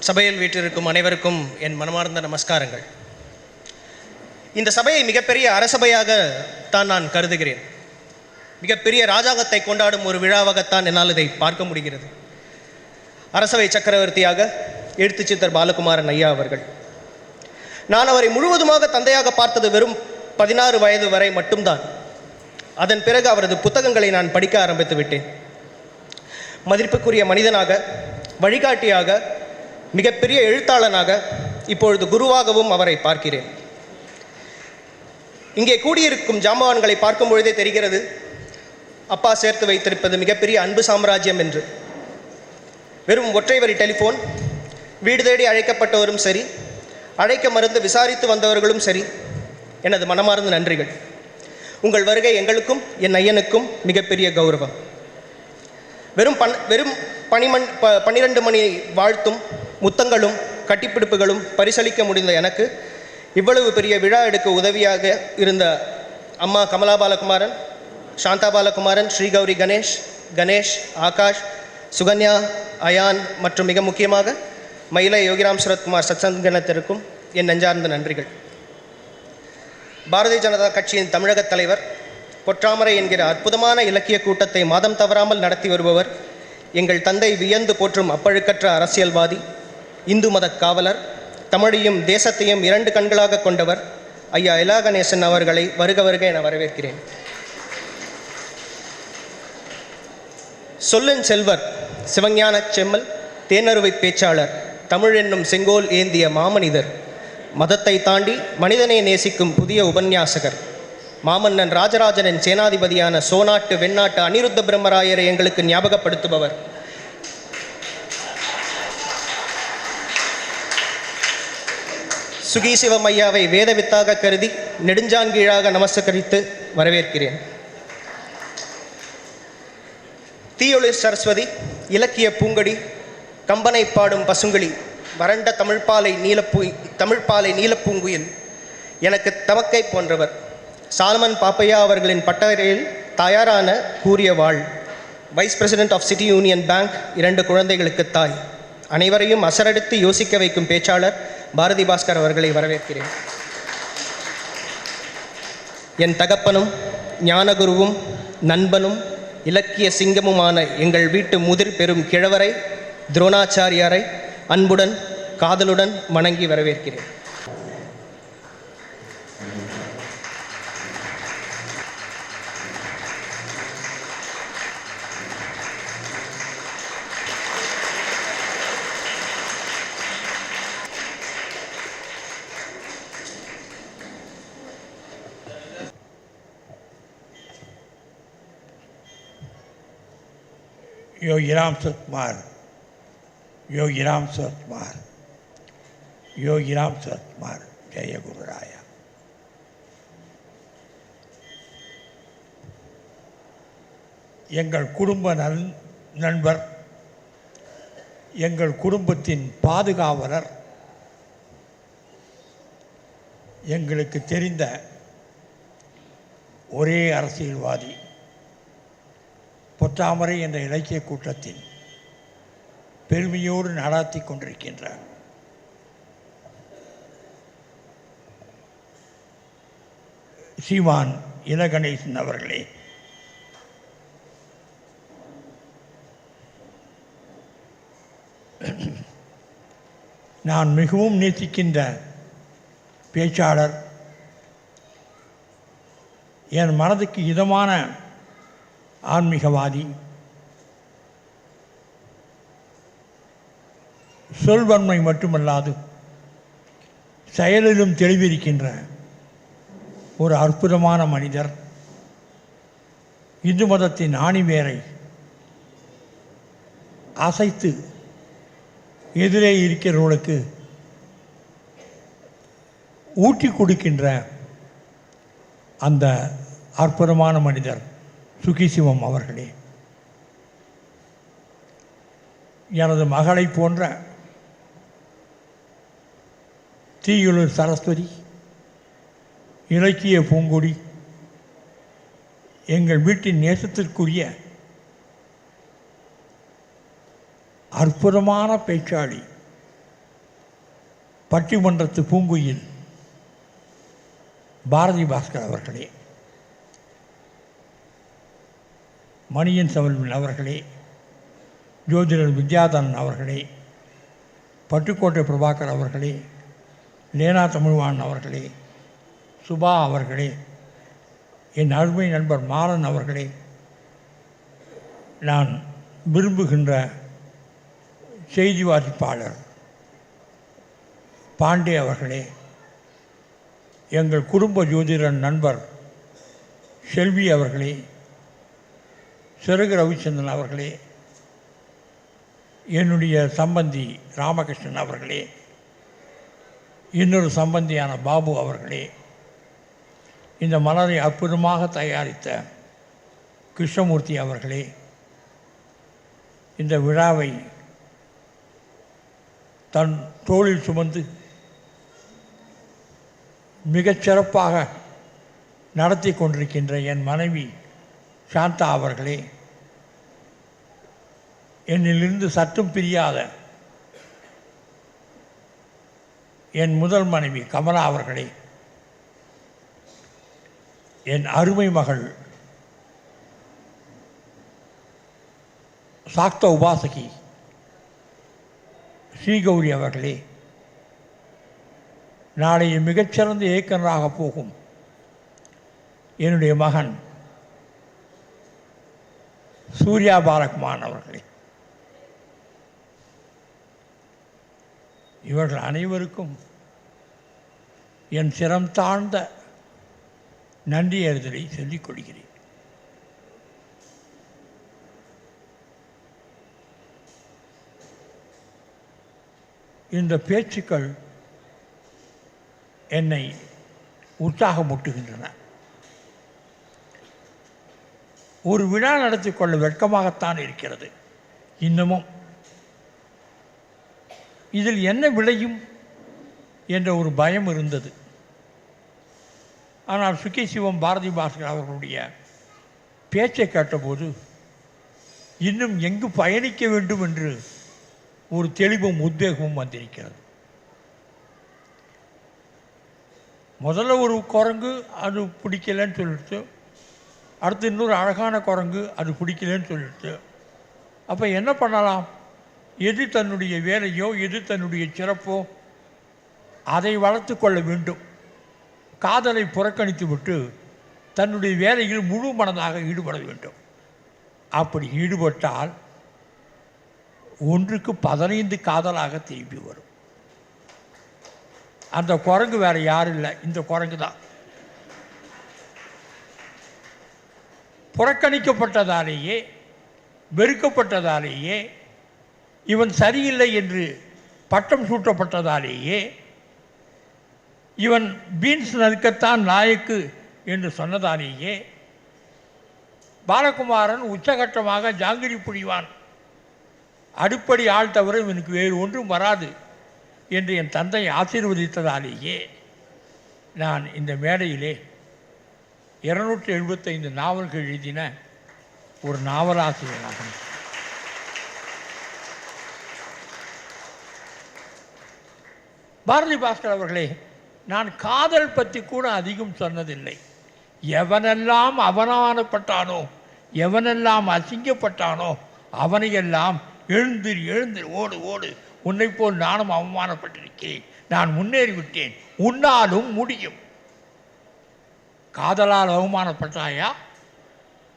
சபையில் வீற்றிருக்கும் அனைவருக்கும் என் மனமார்ந்த நமஸ்காரங்கள். இந்த சபையை மிகப்பெரிய அரசபையாக தான் நான் கருதுகிறேன். மிகப்பெரிய ராஜாங்கத்தை கொண்டாடும் ஒரு விழாவாகத்தான் என்னால் இதை பார்க்க முடிகிறது. அரசவை சக்கரவர்த்தியாக எழுத்து சித்தர் பாலகுமாரன் ஐயா அவர்கள். நான் அவரை முழுவதுமாக தந்தையாக பார்த்தது வெறும் 16 வயது வரை மட்டும்தான். அதன் பிறகு அவரது புத்தகங்களை நான் படிக்க ஆரம்பித்து விட்டேன். மதிப்புக்குரிய மனிதனாக, வழிகாட்டியாக, மிகப்பெரிய எழுத்தாளனாக, இப்பொழுது குருவாகவும் அவரை பார்க்கிறேன். இங்கே கூடியிருக்கும் ஜாம்பவான்களை பார்க்கும் பொழுதே தெரிகிறது அப்பா சேர்த்து வைத்திருப்பது மிகப்பெரிய அன்பு சாம்ராஜ்யம் என்று. வெறும் ஒற்றை வரி டெலிஃபோன், வீடு தேடி அழைக்கப்பட்டவரும் சரி, அழைக்க மருந்து விசாரித்து வந்தவர்களும் சரி, எனது மனமார்ந்த நன்றிகள். உங்கள் வருகை எங்களுக்கும் என் ஐயனுக்கும் மிகப்பெரிய கௌரவம். வெறும் 12 மணி வாழ்த்தும் முத்தங்களும் கட்டிப்பிடிப்புகளும் பரிசளிக்க முடிந்த எனக்கு இவ்வளவு பெரிய விழா எடுக்க உதவியாக இருந்த அம்மா கமலா பாலகுமாரன், சாந்தா பாலகுமாரன், ஸ்ரீகௌரி கணேஷ், ஆகாஷ், சுகன்யா, அயான் மற்றும் மிக முக்கியமாக மயிலை யோகிராம் சுரத்குமார் சத்சங்கனத்திற்கும் என் நெஞ்சார்ந்த நன்றிகள். பாரதிய ஜனதா கட்சியின் தமிழக தலைவர், பொற்றாமரை என்கிற அற்புதமான இலக்கிய கூட்டத்தை மாதம் தவறாமல் நடத்தி வருபவர், எங்கள் தந்தை வியந்து போற்றும் அப்பழுக்கற்ற அரசியல்வாதி, இந்து மத காவலர், தமிழையும் தேசத்தையும் 2 கண்களாக கொண்டவர் ஐயா எலா கணேசன் அவர்களை வருக வருக என வரவேற்கிறேன். சொல்லின் செல்வர், சிவஞான செம்மல், தேனருவை பேச்சாளர், தமிழ் என்னும் செங்கோல் ஏந்திய மாமனிதர், மதத்தை தாண்டி மனிதனை நேசிக்கும் புதிய உபன்யாசகர், மாமன்னன் ராஜராஜனின் சேனாதிபதியான சோநாட்டு வெண்ணாட்டு அனிருத்த பிரம்மராயரை எங்களுக்கு ஞாபகப்படுத்துபவர், சுகி சிவமையாவை வேதவித்தாக கருதி நெடுஞ்சான்கீழாக நமஸ்கரித்து வரவேற்கிறேன். தீயொளிர் சரஸ்வதி, இலக்கிய பூங்கொடி, கம்பனை பாடும் பசுங்கிளி, வறண்ட தமிழ்பாலை நீலப்பூங்குயில், எனக்கு தமக்கை போன்றவர், சாலமன் பாப்பையா அவர்களின் பட்டறையில் தயாரான கூறிய வாழ், vice president of City Union Bank, 2 குழந்தைகளுக்கு தாய், அனைவரையும் அசரடித்து யோசிக்க வைக்கும் பேச்சாளர் பாரதி பாஸ்கர் அவர்களை வரவேற்கிறேன். என் தகப்பனும் ஞானகுருவும் நண்பனும் இலக்கிய சிங்கமுமான எங்கள் வீட்டு முதிர் பெரும் கிழவரை துரோணாச்சாரியாரை அன்புடன் காதலுடன் வணங்கி வரவேற்கிறேன். योगीराम सुकुमार, योगीराम सुकुमार, योगीराम सुकुमार, जय गुरुराया. எங்கள் குடும்ப நண்பர், எங்கள் குடும்பத்தின் பாதுகாவலர், எங்களுக்கு தெரிந்த ஒரே அரசியல்வாதி, பொற்றாமரை என்ற இலக்கிய கூட்டத்தின் பெருமையோடு நடாத்தி கொண்டிருக்கின்றார் ஸ்ரீமான் இல கணேசன் அவர்களே, நான் மிகவும் நேசிக்கின்ற பேச்சாளர், என் மனதுக்கு இதமான ஆன்மீகவாதி, சொல்வன்மை மட்டுமல்லாது செயலிலும் தெளிவிருக்கின்ற ஒரு அற்புதமான மனிதர், இந்து மதத்தின் ஆணிவேரை அசைத்து எதிரே இருக்கிறவர்களுக்கு ஊட்டி கொடுக்கின்ற அந்த அற்புதமான மனிதர் சுகிசிவம் அவர்களே, எனது மகளை போன்ற தீயுளிர் சரஸ்வதி, இலக்கிய பூங்கொடி, எங்கள் வீட்டின் நேசத்திற்குரிய அற்புதமான பேச்சாளி பட்டிமன்றத்து பூங்குயில் பாரதி பாஸ்கர் அவர்களே, மணியன் செல்வன் அவர்களே, ஜோதிடர் வித்யாதரன் அவர்களே, பட்டுக்கோட்டை பிரபாகர் அவர்களே, லேனா தமிழ்வாணன் அவர்களே, சுபா அவர்களே, என் அருமை நண்பர் மாறன் அவர்களே, நான் விரும்புகின்ற செய்தி வாசிப்பாளர் பாண்டே அவர்களே, எங்கள் குடும்ப ஜோதிடர் நண்பர் செல்வி அவர்களே, சிறகு ரவிச்சந்திரன் அவர்களே, என்னுடைய சம்பந்தி ராமகிருஷ்ணன் அவர்களே, இன்னொரு சம்பந்தியான பாபு அவர்களே, இந்த மலரை அற்புதமாக தயாரித்த கிருஷ்ணமூர்த்தி அவர்களே, இந்த விழாவை தன் தோளில் சுமந்து மிகச்சிறப்பாக நடத்தி கொண்டிருக்கின்ற என் மனைவி சாந்தா அவர்களே, என்னிலிருந்து சற்றும் பிரியாத என் முதல் மனைவி கமலா அவர்களே, என் அருமை மகள் சாக்த உபாசகி ஸ்ரீகௌரி அவர்களே, நாளைய மிகச்சிறந்த இயக்குநராக போகும் என்னுடைய மகன் சூர்யா பாலகுமாரன் அவர்களே, இவர்கள் அனைவருக்கும் என் சிரம் தாழ்ந்த நன்றி அறிதலை சொல்லிக் கொள்கிறேன். இந்த பேச்சுக்கள் என்னை உற்சாகமூட்டுகின்றன. ஒரு விழா நடத்தி கொள்ள வெட்கமாகத்தான் இருக்கிறது. இன்னமும் இதில் என்ன விளையும் என்ற ஒரு பயம் இருந்தது. ஆனால் சுகி சிவம் பாரதி பாஸ்கர் அவர்களுடைய பேச்சை கேட்டபோது இன்னும் எங்கு பயணிக்க வேண்டும் என்று ஒரு தெளிவும் உத்வேகமும் வந்திருக்கிறது. முதல்ல ஒரு குரங்கு அது பிடிக்கலன்னு சொல்லிட்டு, அடுத்து இன்னொரு அழகான குரங்கு அது பிடிக்கலன்னு சொல்லிட்டு, அப்போ என்ன பண்ணலாம்? எது தன்னுடைய வேலையோ எது தன்னுடைய சிறப்போ அதை வளர்த்து கொள்ள வேண்டும். காதலை புறக்கணித்து விட்டு தன்னுடைய வேலையில் முழு மனதாக ஈடுபட வேண்டும். அப்படி ஈடுபட்டால் ஒன்றுக்கு 15 காதலாக திரும்பி வரும். அந்த குரங்கு வேறு யாரும் இல்லை, இந்த குரங்கு தான். புறக்கணிக்கப்பட்டதாலேயே வெறுக்கப்பட்டதாலேயே இவன் சரியில்லை என்று பட்டம் சூட்டப்பட்டதாலேயே இவன் பீன்ஸ் நறுக்கத்தான் நாயக்கு என்று சொன்னதாலேயே பாலகுமாரன் உச்சகட்டமாக ஜாங்கிரி புரிவான், அடுப்படி ஆள் தவிர இவனுக்கு வேறு ஒன்றும் வராது என்று என் தந்தை ஆசீர்வதித்ததாலேயே நான் இந்த மேடையிலே 275 நாவல்கள் எழுதின ஒரு நாவலாசிரியராக. பாரதி பாஸ்கர் அவர்களே, நான் காதல் பற்றி கூட அதிகம் சொன்னதில்லை. எவனெல்லாம் அவமானப்பட்டானோ, எவனெல்லாம் அசிங்கப்பட்டானோ அவனையெல்லாம் எழுந்து எழுந்து ஓடு ஓடு, உன்னை போல் நானும் அவமானப்பட்டிருக்கிறேன், நான் முன்னேறிவிட்டேன், உன்னாலும் முடியும். காதலால் அவமானப்பட்டாயா,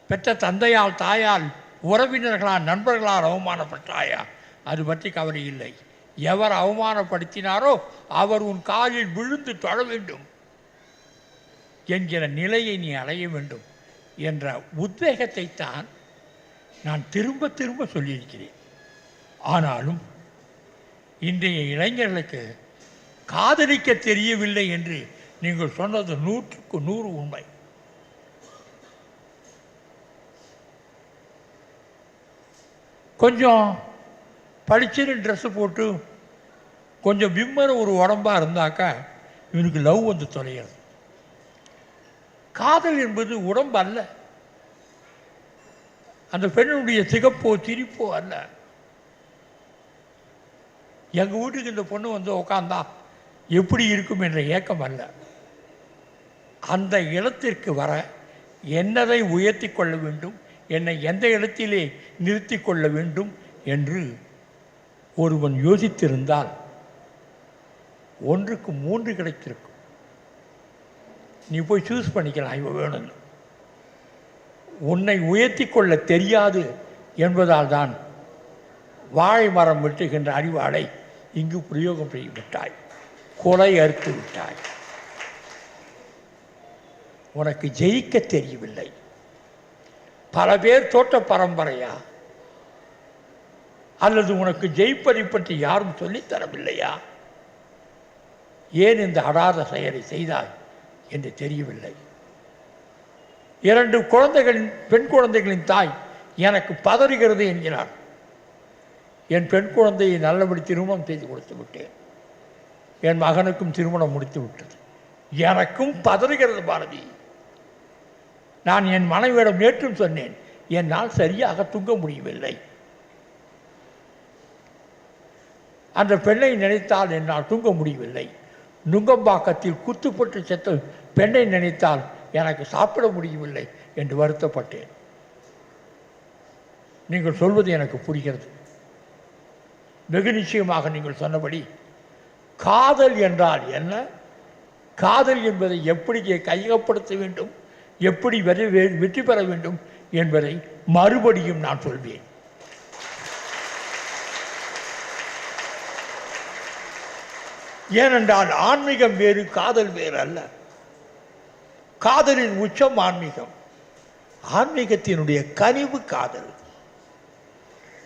பெற்ற தந்தையால் தாயால் உறவினர்களால் நண்பர்களால் அவமானப்பட்டாயா, அது பற்றி கவலை இல்லை. எவர் அவமானப்படுத்தினாரோ அவர் உன் காலில் விழுந்து தொழ வேண்டும் என்கிற நிலையை நீ அடைய வேண்டும் என்ற உத்வேகத்தை தான் நான் திரும்ப திரும்ப சொல்லியிருக்கிறேன். ஆனாலும் இன்றைய இளைஞர்களுக்கு காதலிக்க தெரியவில்லை என்று நீங்கள் சொன்னது 100க்கு 100 உண்மை. கொஞ்சம் படிச்சுன்னு ட்ரெஸ்ஸு போட்டு கொஞ்சம் விம்மர ஒரு உடம்பாக இருந்தாக்கா இவனுக்கு லவ் வந்து தொலைகிறது. காதல் என்பது உடம்பு அல்ல, அந்த பெண்ணுடைய சிகப்போ திரிப்போ அல்ல. எங்கள் வீட்டுக்கு இந்த பொண்ணு வந்து உட்காந்தா எப்படி இருக்கும் என்ற ஏக்கம் அல்ல. அந்த இடத்திற்கு வர என்னதை உயர்த்தி கொள்ள வேண்டும், என்னை எந்த இடத்திலே நிறுத்தி கொள்ள வேண்டும் என்று ஒருவன் யோசித்திருந்தால் 1க்கு 3 கிடைத்திருக்கும். நீ போய் சூஸ் பண்ணிக்கலாம், இவ வேணும்னு. உன்னை உயர்த்தி கொள்ள தெரியாது என்பதால் தான் வாழை மரம் வெட்டுகின்ற அறிவாளை இங்கு பிரயோகம் செய்து விட்டாய், கொலை அறுத்து விட்டாய். உனக்கு ஜெயிக்க தெரியவில்லை. பல பேர் தோற்ற பரம்பரையா, அல்லது உனக்கு ஜெயிப்பதை பற்றி யாரும் சொல்லித்தரவில்லையா? ஏன் இந்த அடாத செயலை செய்தாய் என்று தெரியவில்லை. 2 குழந்தைகளின் பெண் குழந்தைகளின் தாய் எனக்கு பதறுகிறது என்கிறார். என் பெண் குழந்தையை நல்லபடி திருமணம் செய்து கொடுத்து விட்டேன். என் மகனுக்கும் திருமணம் முடித்து விட்டது. எனக்கும் பதறுகிறது பாரதி. நான் என் மனைவியிடம் நேற்றும் சொன்னேன், என்னால் சரியாக தூங்க முடியவில்லை. அந்த பெண்ணை நினைத்தால் என்னால் தூங்க முடியவில்லை. நுங்கம்பாக்கத்தில் குத்துப்பட்டு செத்த பெண்ணை நினைத்தால் எனக்கு சாப்பிட முடியவில்லை என்று வருத்தப்பட்டேன். நீங்கள் சொல்வது எனக்கு புரிகிறது. வெகு நிச்சயமாக நீங்கள் சொன்னபடி காதல் என்றால் என்ன, காதல் என்பதை எப்படி கையகப்படுத்த வேண்டும், எப்படி வெற்றி பெற வேண்டும் என்பதை மறுபடியும் நான் சொல்வேன். ஏனென்றால் ஆன்மீகம் வேறு, காதல் வேறு அல்ல. காதலின் உச்சம் ஆன்மீகம், ஆன்மீகத்தினுடைய கனிவு காதல்.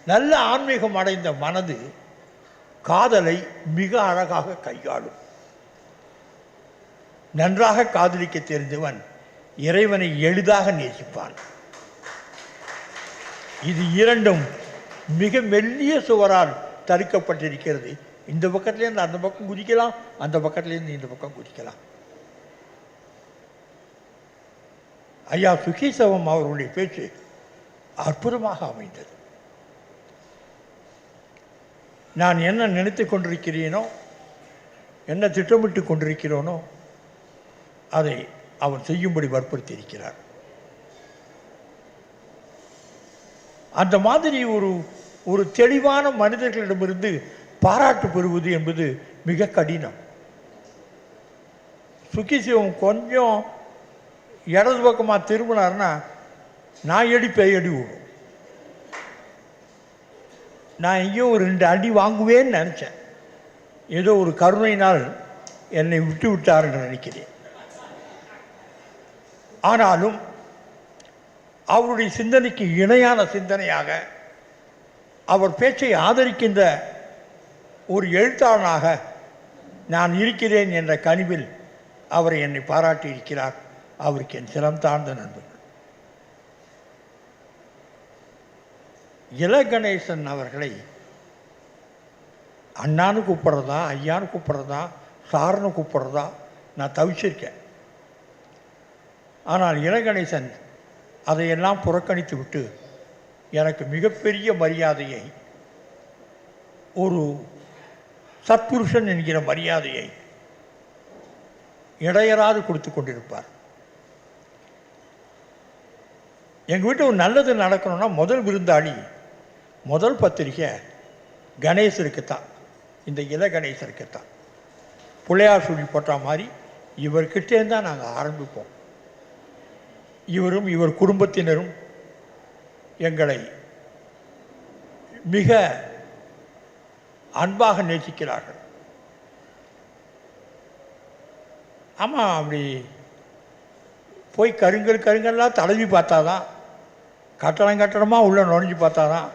நல்ல ஆன்மீகம் அடைந்த மனது காதலை மிக அழகாக கையாளும். நன்றாக காதலிக்க தெரிந்தவன் இறைவனை எளிதாக நேசிப்பான். இது இரண்டும் மிக மெல்லிய சுவரால் தடுக்கப்பட்டிருக்கிறது. இந்த பக்கத்திலேருந்து அந்த பக்கம் குதிக்கலாம், அந்த பக்கத்திலேருந்து இந்த பக்கம் குதிக்கலாம். ஐயா சுகீசவம் அவர்களுடைய பேச்சு அற்புதமாக அமைந்தது. நான் என்ன நினைத்து கொண்டிருக்கிறேனோ, என்ன திட்டமிட்டு கொண்டிருக்கிறோனோ அதை அவன் செய்யும்படி வற்புறுத்தி இருக்கிறார். அந்த மாதிரி ஒரு தெளிவான மனிதர்களிடமிருந்து பாராட்டு பெறுவது என்பது மிக கடினம். சுகிசிவம் கொஞ்சம் இடது பக்கமாக திரும்பினார்னா நான் எடி பேயடி விடும். நான் எங்கேயும் ஒரு 2 அடி வாங்குவேன்னு நினச்சேன். ஏதோ ஒரு கருணையினால் என்னை விட்டு விட்டார் என்று நினைக்கிறேன். ஆனாலும் அவருடைய சிந்தனைக்கு இணையான சிந்தனையாக, அவர் பேச்சை ஆதரிக்கின்ற ஒரு எழுத்தாளனாக நான் இருக்கிறேன் என்ற கனிவில் அவர் என்னை பாராட்டி இருக்கிறார். அவருக்கு என் சிரம் தாழ்ந்த நண்பர்கள். இலகணேசன் அவர்களை அண்ணான்னு கூப்பிட்றதா, ஐயான்னு கூப்பிட்றதா, சார்னு கூப்பிட்றதா நான் தவிச்சிருக்கேன். ஆனால் இலகணேசன் அதையெல்லாம் புறக்கணித்து விட்டு எனக்கு மிகப்பெரிய மரியாதையை, ஒரு சத்புருஷன் என்கிற மரியாதையை இடையராது கொடுத்து கொண்டிருப்பார். எங்கள் வீட்டில் ஒரு நல்லது நடக்கணும்னா முதல் விருந்தாளி, முதல் பத்திரிக்கை கணேசருக்குத்தான், இந்த இலகணேசருக்குத்தான். பிள்ளையார் சொல்லி போட்ட மாதிரி இவர்கிட்டேருந்து தான் நாங்கள் ஆரம்பிப்போம். இவரும் இவர் குடும்பத்தினரும் எங்களை மிக அன்பாக நேசிக்கிறார்கள். ஆமாம், அப்படி போய் கருங்கல்லாம் தடவி பார்த்தாதான், கட்டடமாக உள்ளே நுழைஞ்சு பார்த்தாதான்,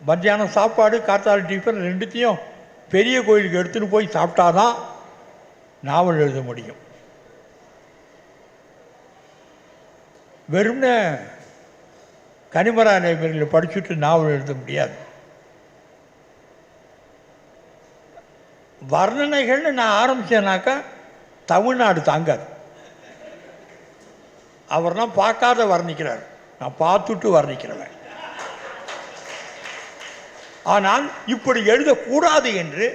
மத்தியானம் சாப்பாடு காத்தால் டிஃபன் ரெண்டுத்தையும் பெரிய கோயிலுக்கு எடுத்துகிட்டு போய் சாப்பிட்டாதான் நாவல் எழுத முடியும். வெறும்னே கனிமரா லைப்ரரியில் படிச்சுட்டு நாவல் எழுத முடியாது. வர்ணனைகள்னு நான் ஆரம்பித்தேனாக்கா தமிழ்நாடு தாங்காது. அவர்லாம் பார்க்காத வர்ணிக்கிறார், நான் பார்த்துட்டு வர்ணிக்கிறவன். ஆனால் இப்படி எழுதக்கூடாது என்று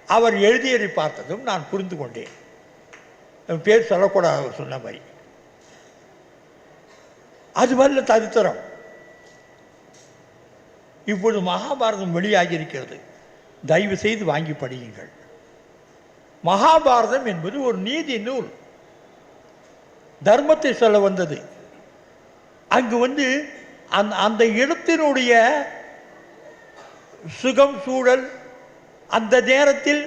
அவர் எழுதியதை பார்த்ததும் நான் புரிந்து கொண்டேன். பேர் சொல்லக்கூடாது அவர் சொன்ன மாதிரி. அது வல்ல சரித்திரம். இப்பொழுது மகாபாரதம் வெளியாகி இருக்கிறது. தயவு செய்து வாங்கி படியுங்கள். மகாபாரதம் என்பது ஒரு நீதி நூல். தர்மத்தை சொல்ல வந்தது. அங்கு அந்த இடத்தினுடைய சுகம் சூழல் அந்த நேரத்தில்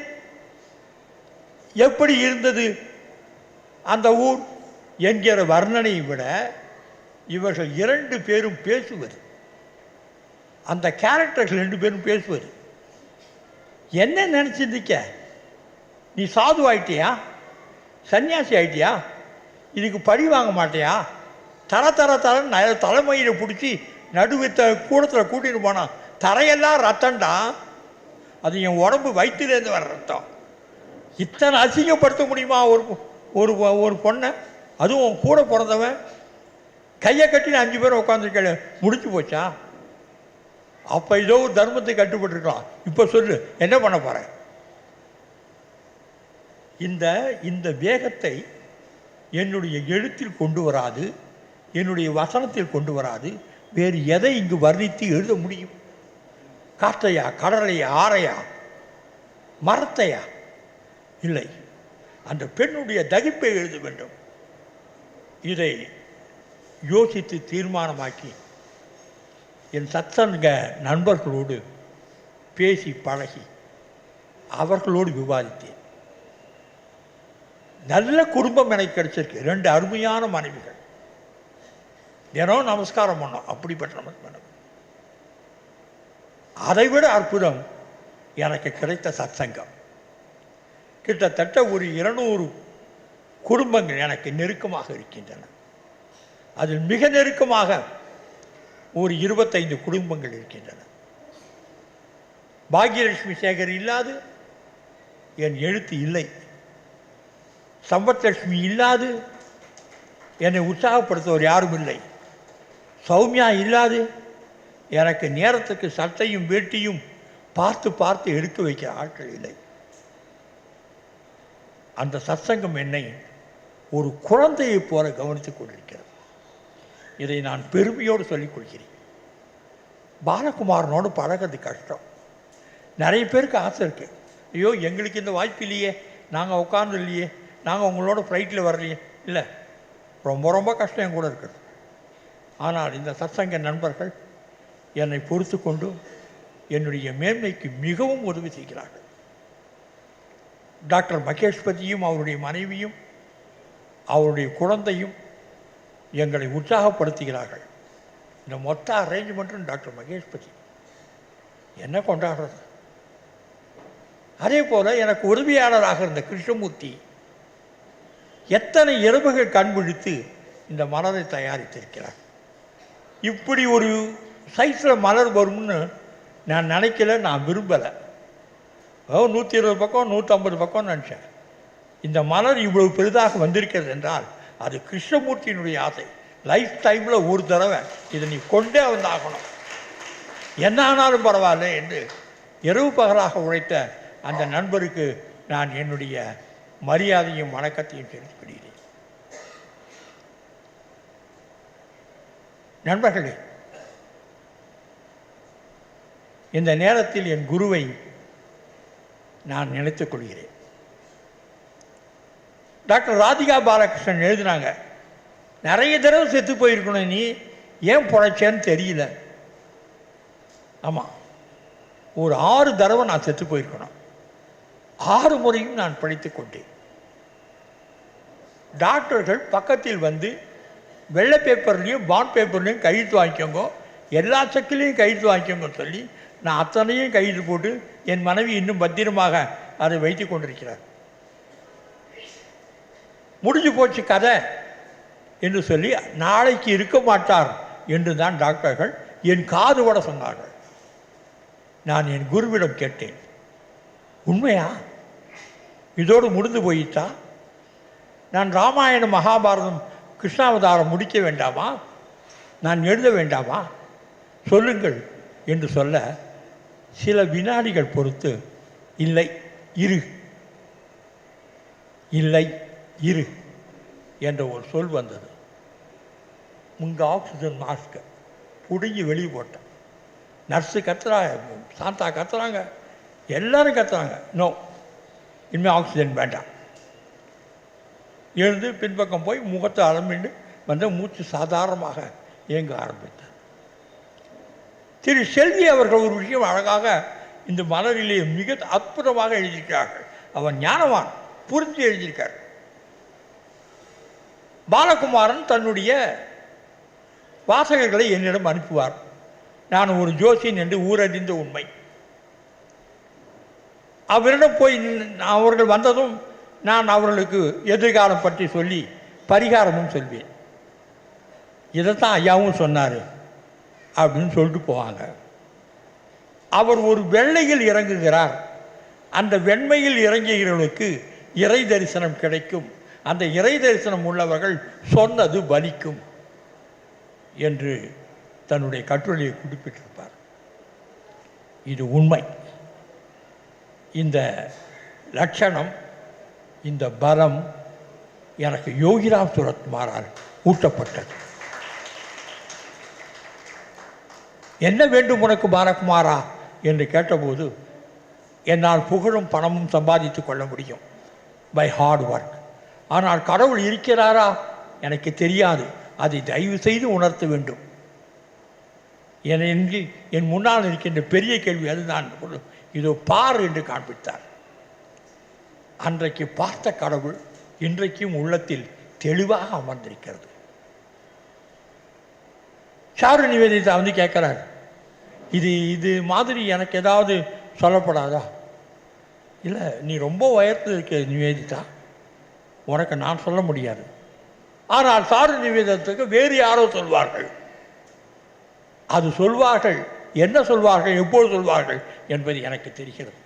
எப்படி இருந்தது அந்த ஊர் என்கிற வர்ணனையை விட இவர்கள் 2 பேரும் பேசுவது, அந்த கேரக்டர்கள் 2 பேரும் பேசுவது. என்ன நினச்சிருந்திக்க? நீ சாது ஆயிட்டியா, சன்னியாசி ஆயிட்டியா, இதுக்கு பழி வாங்க மாட்டியா, தரன்னு தலைமையில் பிடிச்சி நடுவித்த கூடத்தில் கூட்டிட்டு போனான். தரையெல்லாம் ரத்தம்டா, அது என் உடம்பு வயிற்றுலேருந்து வர ரத்தம். இத்தனை அசிங்கப்படுத்த முடியுமா ஒரு ஒரு பொண்ணை? அதுவும் கூட பிறந்தவன். கையை கட்டின்னு 5 பேர் உட்காந்துருக்க, முடிச்சு போச்சா? அப்போ ஏதோ ஒரு தர்மத்தை கட்டுப்பட்டுருக்கலாம். இப்போ சொல்லு, என்ன பண்ண போற? இந்த வேகத்தை என்னுடைய எழுத்தில் கொண்டு வராது, என்னுடைய வசனத்தில் கொண்டு வராது. வேறு எதை இங்கு வர்ணித்து எழுத முடியும்? காற்றையா, கடலையா, ஆறையா, மரத்தையா? இல்லை, அந்த பெண்ணுடைய தகிப்பை எழுத வேண்டும். இதை யோசித்து தீர்மானமாக்கி என் சத்சங்க நண்பர்களோடு பேசி பழகி அவர்களோடு விவாதித்தேன். நல்ல குடும்பம் எனக்கு கிடைச்சிருக்கு. 2 அருமையான மனைவிகள். தினம் நமஸ்காரம் பண்ணோம். அப்படிப்பட்ட நமஸ்காரம். அதைவிட அற்புதம் எனக்கு கிடைத்த சத்சங்கம். கிட்டத்தட்ட ஒரு 200 குடும்பங்கள் எனக்கு நெருக்கமாக இருக்கின்றன. அதில் மிக நெருக்கமாக ஒரு 25 குடும்பங்கள் இருக்கின்றன. பாக்யலட்சுமி சேகர் இல்லாது என் எழுத்து இல்லை. சம்பத்லட்சுமி இல்லாது என்னை உற்சாகப்படுத்துவர் யாரும் இல்லை. சௌமியா இல்லாது எனக்கு நேரத்துக்கு சட்டையும் வேட்டியும் பார்த்து பார்த்து எடுத்து வைக்கிற ஆட்கள் இல்லை. அந்த சத்சங்கம் என்னை ஒரு குழந்தையைப் போல கவனித்துக் கொண்டிருக்கிறது. இதை நான் பெருமையோடு சொல்லிக் கொள்கிறேன். பாலகுமாரனோடு பழகிறது கஷ்டம். நிறைய பேருக்கு ஆசை இருக்குது. ஐயோ, எங்களுக்கு இந்த வாய்ப்பு இல்லையே, நாங்கள் உட்கார்ந்து இல்லையே, நாங்கள் உங்களோட ஃப்ளைட்டில் வரலையே. இல்லை, ரொம்ப ரொம்ப கஷ்டம் என் கூட இருக்குது. ஆனால் இந்த சத்சங்க நண்பர்கள் என்னை பொறுத்து கொண்டு என்னுடைய மேன்மைக்கு மிகவும் உதவி செய்கிறார்கள். டாக்டர் மகேஷ்பதியும் அவருடைய மனைவியும் அவருடைய குழந்தையும் எங்களை உற்சாகப்படுத்துகிறார்கள். இந்த மொத்த அரேஞ்ச்மெண்ட்டும் டாக்டர் மகேஷ்பதி என்ன கொண்டாடுறது. அதே போல் எனக்கு உதவியாளராக இருந்த கிருஷ்ணமூர்த்தி எத்தனை இரவுகள் கண்பிடித்து இந்த மலரை தயாரித்திருக்கிறார். இப்படி ஒரு சைஸில் மலர் வரும்னு நான் நினைக்கல, நான் விரும்பலை. 120 பக்கம் 150 பக்கம் நினச்சேன். இந்த மலர் இவ்வளவு பெரிதாக வந்திருக்கிறது என்றால் அது கிருஷ்ணமூர்த்தியினுடைய ஆசை. லைஃப் டைமில் ஒரு தடவை இதை நீ கொண்டே வந்தாகணும், என்ன ஆனாலும் பரவாயில்ல என்று இரவு பகலாக உழைத்த அந்த நண்பருக்கு நான் என்னுடைய மரியாதையும் வணக்கத்தையும் தெரிவிக்கிறேன். நண்பர்களே, இந்த நேரத்தில் என் குருவை நான் நினைத்துக் கொள்கிறேன். டாக்டர் ராதிகா பாலகிருஷ்ணன் எழுதினாங்க, நிறைய தடவை செத்து போயிருக்கணும், நீ ஏன் பொழைச்சேன்னு தெரியல. ஆமாம், ஒரு 6 தடவை நான் செத்து போயிருக்கணும். 6 முறையும் நான் பிழைத்து கொண்டேன். டாக்டர்கள் பக்கத்தில் வந்து வெள்ளை பேப்பர்லேயும் பாண்ட் பேப்பர்லேயும் கையெழுத்து வாங்கிக்கோங்க, எல்லா செக்கிலையும் கையெழுத்து வாங்கிக்கோங்க சொல்லி நான் அத்தனையும் கையெழுத்து போட்டு என் மனைவி இன்னும் பத்திரமாக அதை வைத்து கொண்டிருக்கிறார். முடிஞ்சு போச்சு கதை என்று சொல்லி நாளைக்கு இருக்க மாட்டார் என்று தான் டாக்டர்கள் என் காது கூட சொன்னார்கள். நான் என் குருவிடம் கேட்டேன், உண்மையா இதோடு முடிந்து போயிட்டா? நான் ராமாயணம் மகாபாரதம் கிருஷ்ணாவதாரம் முடிக்க வேண்டாமா? நான் எழுத வேண்டாமா? சொல்லுங்கள் என்று சொல்ல சில வினாடிகள் பொறுத்து, இல்லை இரு, இல்லை இரு என்ற ஒரு சொல் வந்தது. உங்க ஆக்சிஜன் மாஸ்கை பிடுங்கி வெளியே போட்டேன். நர்ஸு கத்துறாங்க, சாந்தா கத்துறாங்க, எல்லாரும் கத்துறாங்க. நோ, இனிமேல் ஆக்சிஜன் வேண்டாம். எழுந்து பின்பக்கம் போய் முகத்தை அலம்பிண்டு வந்து மூச்சு சாதாரணமாக இயங்க ஆரம்பித்தார். திரு செல்வி அவர்கள் ஒரு விஷயம் அழகாக இந்த மலரிலே மிக அற்புதமாக எழுதியிருக்கிறார்கள். அவன் ஞானவான், புரிஞ்சு எழுதியிருக்கார். பாலகுமாரன் தன்னுடைய வாசகர்களை என்னிடம் அனுப்புவார். நான் ஒரு ஜோசியன் என்று ஊரறிந்த உண்மை. அவரிடம் போய் அவர்கள் வந்ததும் நான் அவர்களுக்கு எதிர்காலம் பற்றி சொல்லி பரிகாரமும் சொல்வேன். இதைத்தான் ஐயாவும் சொன்னார் அப்படின்னு சொல்லிட்டு போவாங்க. அவர் ஒரு வெள்ளையில் இறங்குகிறார். அந்த வெண்மையில் இறங்குகிறவர்களுக்கு இறை தரிசனம் கிடைக்கும். அந்த இறை தரிசனம் உள்ளவர்கள் சொன்னது பலிக்கும் என்று தன்னுடைய கட்டுரையை குறிப்பிட்டிருப்பார். இது உண்மை. இந்த லட்சணம், இந்த பலம் எனக்கு யோகிராம் சுரத்குமாரால் ஊட்டப்பட்டது. என்ன வேண்டும் உனக்கு பாலகுமாரா என்று கேட்டபோது, என்னால் புகழும் பணமும் சம்பாதித்து கொள்ள முடியும் பை ஹார்ட் ஒர்க். ஆனால் கடவுள் இருக்கிறாரா எனக்கு தெரியாது, அதை தயவு செய்து உணர்த்த வேண்டும் என்று என் முன்னால் இருக்கின்ற பெரிய கேள்வி அதுதான். இதோ பார் என்று காண்பித்தார். அன்றைக்கு பார்த்த கடவுள் இன்றைக்கும் உள்ளத்தில் தெளிவாக அமர்ந்திருக்கிறது. சாரு நிவேதிதா வந்து கேட்குறார், இது மாதிரி எனக்கு ஏதாவது சொல்லப்படாதா? இல்லை, நீ ரொம்ப உயர்த்து இருக்க நிவேதிதா, உனக்கு நான் சொல்ல முடியாது. ஆனால் சாரு நிவேதத்துக்கு வேறு யாரோ சொல்வார்கள். அது சொல்வார்கள், என்ன சொல்வார்கள், எப்போது சொல்வார்கள் என்பது எனக்கு தெரிகிறது.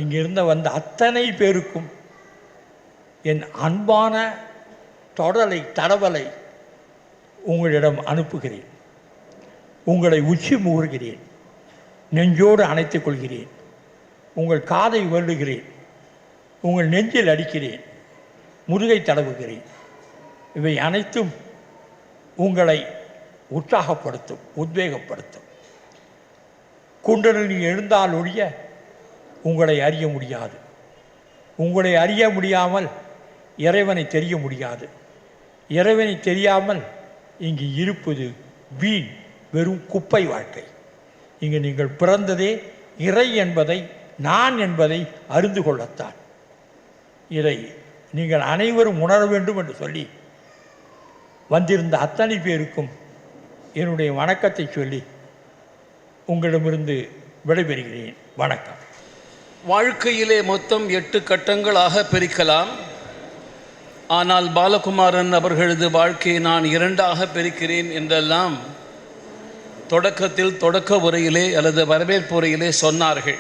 இங்கிருந்து வந்த அத்தனை பேருக்கும் என் அன்பான தடவலை உங்களிடம் அனுப்புகிறேன். உங்களை உச்சி முகர்கிறேன், நெஞ்சோடு அணைத்துக் கொள்கிறேன், உங்கள் காதை வருடுகிறேன், உங்கள் நெஞ்சில் அடிக்கிறேன், முதுகை தடவுகிறேன். இவை அனைத்தும் உங்களை உற்சாகப்படுத்தும், உத்வேகப்படுத்தும். குண்டலினி எழுந்தால் ஒழிய உங்களை அறிய முடியாது. உங்களை அறிய முடியாமல் இறைவனை தெரிய முடியாது. இறைவனை தெரியாமல் இங்கு இருப்பது வீண், வெறும் குப்பை வாழ்க்கை. இங்கு நீங்கள் பிறந்ததே இறை என்பதை, நான் என்பதை அறிந்து கொள்ளத்தான். இதை நீங்கள் அனைவரும் உணர வேண்டும் என்று சொல்லி வந்திருந்த அத்தனை பேருக்கும் என்னுடைய வணக்கத்தை சொல்லி உங்களிடமிருந்து விடைபெறுகிறேன். வணக்கம். வாழ்க்கையிலே மொத்தம் 8 கட்டங்களாக பிரிக்கலாம். ஆனால் பாலகுமாரன் அவர்களது வாழ்க்கையை நான் 2ஆக பிரிக்கிறேன் என்றெல்லாம் தொடக்கத்தில் தொடக்க உரையிலே அல்லது வரவேற்பு உரையிலே சொன்னார்கள்.